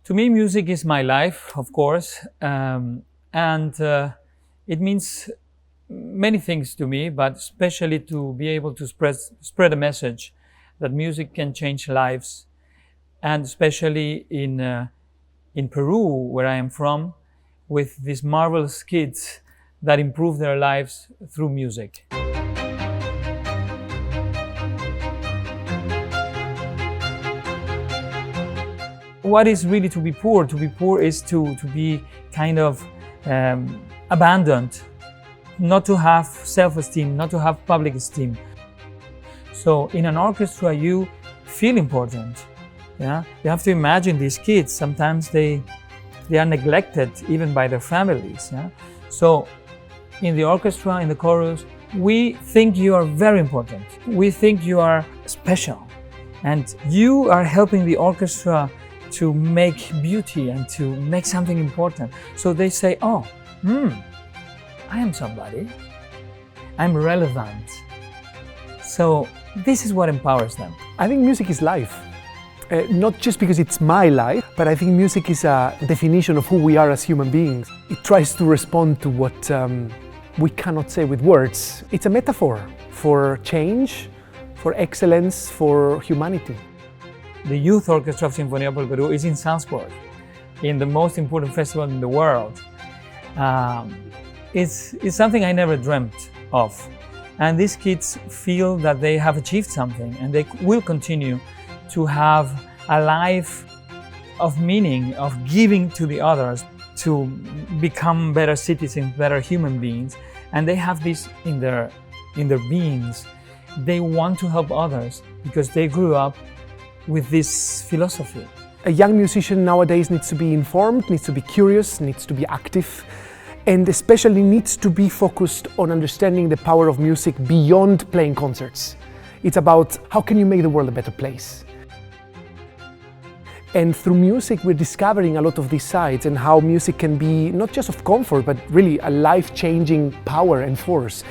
To me, music is my life, of course, and it means many things to me, but especially to be able to spread a message that music can change lives, and especially in Peru, where I am from, with these marvelous kids that improve their lives through music. What is really to be poor? To be poor is to be kind of abandoned, not to have self-esteem, not to have public esteem. So in an orchestra, you feel important. Yeah, you have to imagine these kids. Sometimes they are neglected even by their families. Yeah? So in the orchestra, in the chorus, we think you are very important. We think you are special, and you are helping the orchestra to make beauty and to make something important. So they say, oh, I am somebody. I'm relevant. So this is what empowers them. I think music is life. Not just because it's my life, but I think music is a definition of who we are as human beings. It tries to respond to what we cannot say with words. It's a metaphor for change, for excellence, for humanity. The Youth Orchestra of Sinfonía por el Perú is in Salzburg, in the most important festival in the world. It's something I never dreamt of. And these kids feel that they have achieved something, and they will continue to have a life of meaning, of giving to the others, to become better citizens, better human beings. And they have this in their beings. They want to help others because they grew up with this philosophy. A young musician nowadays needs to be informed, needs to be curious, needs to be active, and especially needs to be focused on understanding the power of music beyond playing concerts. It's about how can you make the world a better place. And through music, we're discovering a lot of these sides and how music can be not just of comfort, but really a life-changing power and force.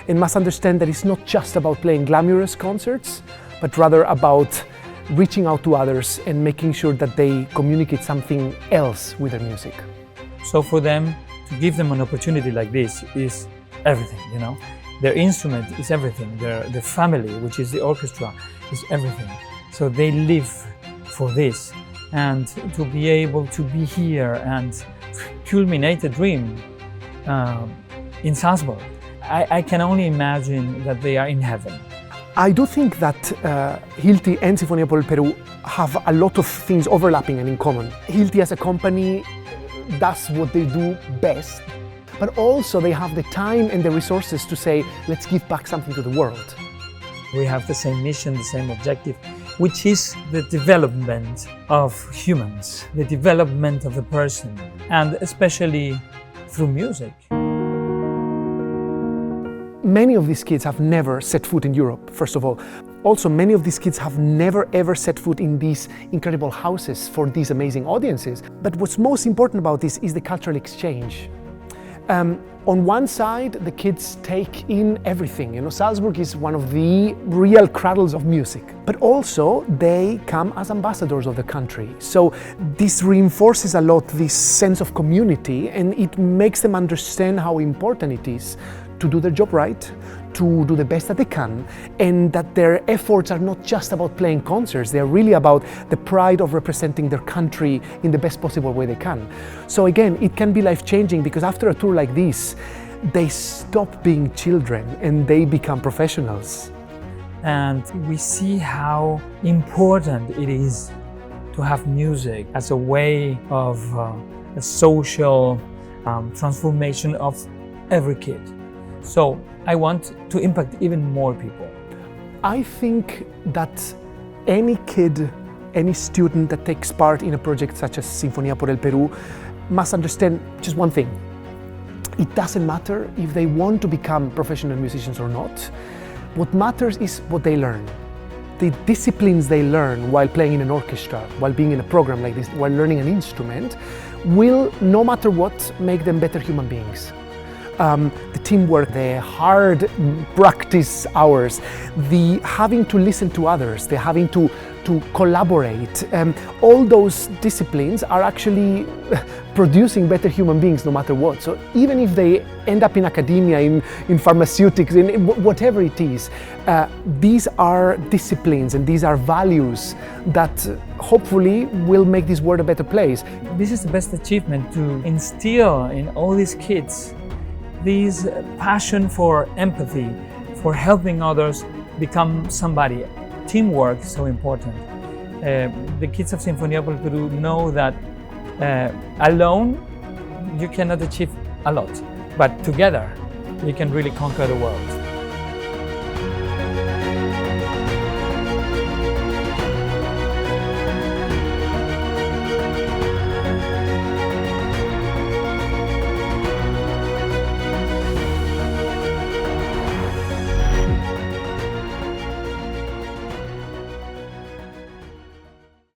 And must understand that it's not just about playing glamorous concerts, but rather about reaching out to others and making sure that they communicate something else with their music. So for them, to give them an opportunity like this is everything, you know. Their instrument is everything. Their family, which is the orchestra, is everything. So they live for this. And to be able to be here and culminate a dream in Salzburg, I can only imagine that they are in heaven. I do think that Hilti and Sinfonía por el Perú have a lot of things overlapping and in common. Hilti as a company does what they do best, but also they have the time and the resources to say, let's give back something to the world. We have the same mission, the same objective, which is the development of humans, the development of the person, and especially through music. Many of these kids have never set foot in Europe, first of all. Also, many of these kids have never ever set foot in these incredible houses for these amazing audiences. But what's most important about this is the cultural exchange. On one side, the kids take in everything. You know, Salzburg is one of the real cradles of music. But also, they come as ambassadors of the country. So this reinforces a lot this sense of community, and it makes them understand how important it is to do their job right, to do the best that they can, and that their efforts are not just about playing concerts, they're really about the pride of representing their country in the best possible way they can. So again, it can be life-changing because after a tour like this, they stop being children and they become professionals. And we see how important it is to have music as a way of a social transformation of every kid. So I want to impact even more people. I think that any kid, any student that takes part in a project such as Sinfonía por el Perú must understand just one thing. It doesn't matter if they want to become professional musicians or not. What matters is what they learn. The disciplines they learn while playing in an orchestra, while being in a program like this, while learning an instrument, will, no matter what, make them better human beings. The teamwork, the hard practice hours, the having to listen to others, the having to to collaborate. All those disciplines are actually producing better human beings no matter what. So even if they end up in academia, in pharmaceutics, in whatever it is, these are disciplines and these are values that hopefully will make this world a better place. This is the best achievement, to instill in all these kids this passion for empathy, for helping others become somebody. Teamwork is so important. The kids of Sinfoniopol Peru know that alone you cannot achieve a lot, but together you can really conquer the world.